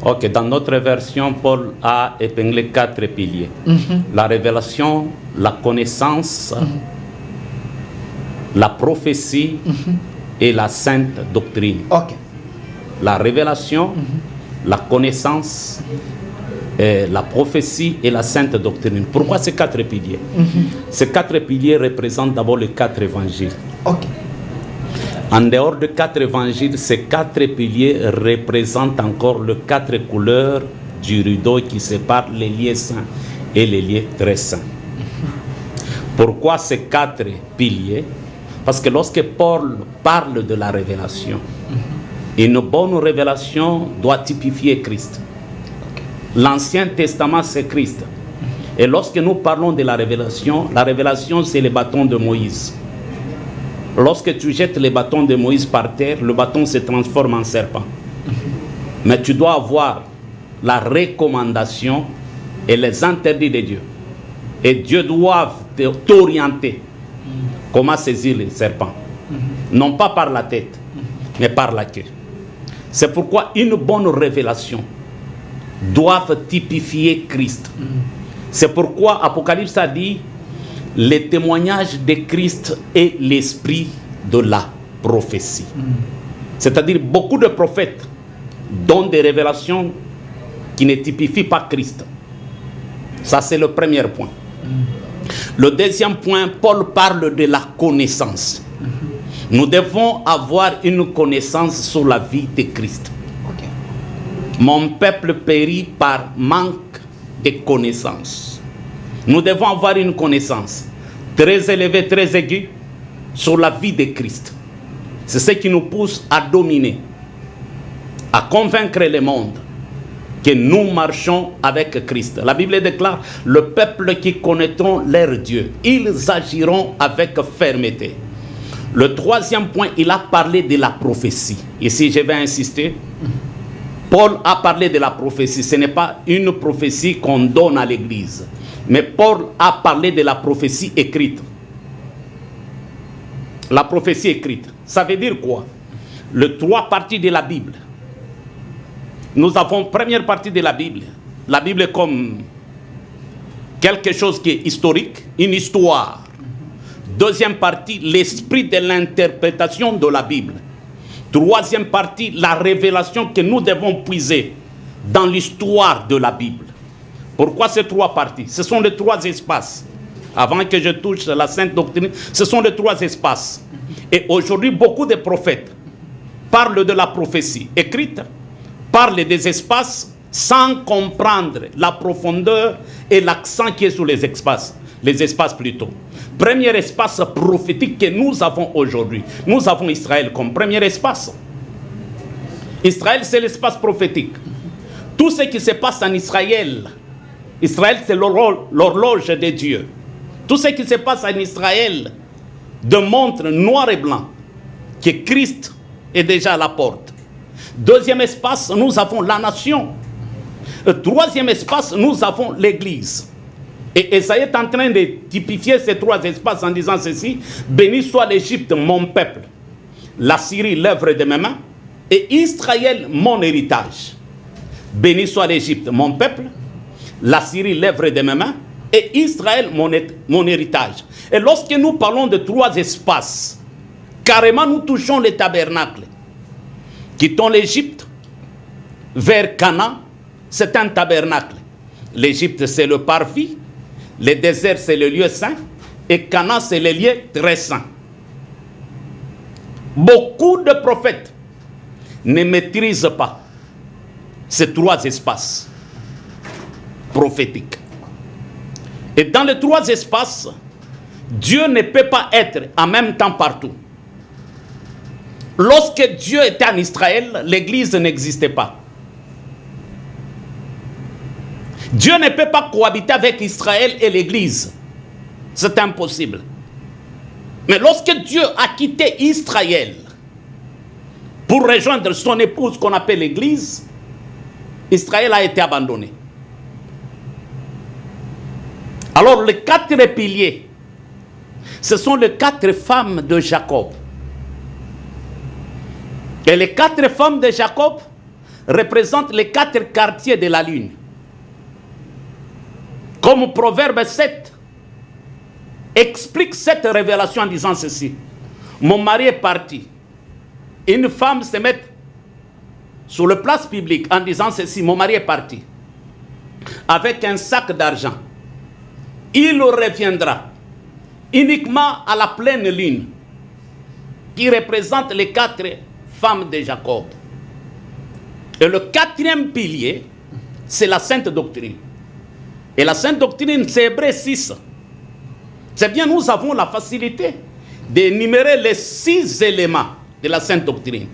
Ok, dans notre version, Paul a épinglé 4 piliers. La révélation, la connaissance, la prophétie et la sainte doctrine. Ok. La révélation, la connaissance, la prophétie et la sainte doctrine. Pourquoi ces 4 piliers? Ces 4 piliers représentent d'abord les 4 évangiles. Ok. En dehors de 4 évangiles, ces 4 piliers représentent encore les 4 couleurs du rideau qui séparent les lieux saints et les lieux très saints. Pourquoi ces 4 piliers? Parce que lorsque Paul parle de la révélation, une bonne révélation doit typifier Christ. L'Ancien Testament, c'est Christ. Et lorsque nous parlons de la révélation c'est le bâton de Moïse. Lorsque tu jettes le bâton de Moïse par terre, le bâton se transforme en serpent. Mais tu dois avoir la recommandation et les interdits de Dieu. Et Dieu doit t'orienter. Comment saisir les serpents? Non pas par la tête, mais par la queue. C'est pourquoi une bonne révélation doit typifier Christ. C'est pourquoi Apocalypse a dit le témoignage de Christ est l'esprit de la prophétie. C'est-à-dire beaucoup de prophètes donnent des révélations qui ne typifient pas Christ. Ça, c'est le premier point. Le deuxième point, Paul parle de la connaissance. Nous devons avoir une connaissance sur la vie de Christ. Ok. Mon peuple périt par manque de connaissance. Nous devons avoir une connaissance très élevée, très aiguë sur la vie de Christ. C'est ce qui nous pousse à dominer, à convaincre le monde que nous marchons avec Christ. La Bible déclare, le peuple qui connaîtront leur Dieu, ils agiront avec fermeté. Le troisième point, il a parlé de la prophétie. Ici, je vais insister. Paul a parlé de la prophétie. Ce n'est pas une prophétie qu'on donne à l'Église. Mais Paul a parlé de la prophétie écrite. La prophétie écrite. Ça veut dire quoi? Les 3 parties de la Bible. Nous avons première partie de la Bible comme quelque chose qui est historique, une histoire. Deuxième partie, l'esprit de l'interprétation de la Bible. Troisième partie, la révélation que nous devons puiser dans l'histoire de la Bible. Pourquoi ces 3 parties? Ce sont les 3 espaces. Avant que je touche la sainte doctrine, ce sont les 3 espaces. Et aujourd'hui, beaucoup de prophètes parlent de la prophétie écrite, parlent des espaces sans comprendre la profondeur et l'accent qui est sur les espaces plutôt. Premier espace prophétique que nous avons aujourd'hui. Nous avons Israël comme premier espace. Israël, c'est l'espace prophétique. Tout ce qui se passe en Israël, c'est l'horloge de Dieu. Tout ce qui se passe en Israël démontre noir et blanc que Christ est déjà à la porte. Deuxième espace, nous avons la nation. Troisième espace, nous avons l'Église. Et Esaïe est en train de typifier ces 3 espaces en disant ceci: béni soit l'Égypte, mon peuple, la Syrie, l'œuvre de mes mains, et Israël, mon héritage. Béni soit l'Égypte, mon peuple, la Syrie, l'œuvre de mes mains, et Israël, mon héritage. Et lorsque nous parlons de 3 espaces, carrément nous touchons les tabernacles. Quittons l'Égypte vers Canaan, c'est un tabernacle. L'Égypte, c'est le parvis, le désert, c'est le lieu saint, et Canaan, c'est le lieu très saint. Beaucoup de prophètes ne maîtrisent pas ces 3 espaces prophétiques. Et dans les 3 espaces, Dieu ne peut pas être en même temps partout. Lorsque Dieu était en Israël, l'Église n'existait pas. Dieu ne peut pas cohabiter avec Israël et l'Église. C'est impossible. Mais lorsque Dieu a quitté Israël pour rejoindre son épouse qu'on appelle l'Église, Israël a été abandonné. Alors les 4 piliers, ce sont les 4 femmes de Jacob. Et les 4 femmes de Jacob représente les 4 quartiers de la lune. Comme Proverbe 7 explique cette révélation en disant ceci. Mon mari est parti. Une femme se met sur le place publique en disant ceci. Mon mari est parti avec un sac d'argent. Il reviendra uniquement à la pleine lune qui représente les 4 femmes de Jacob. Et le 4e pilier, c'est la sainte doctrine. Et la sainte doctrine, c'est Hébreux 6. C'est bien, nous avons la facilité d'énumérer les 6 éléments de la sainte doctrine.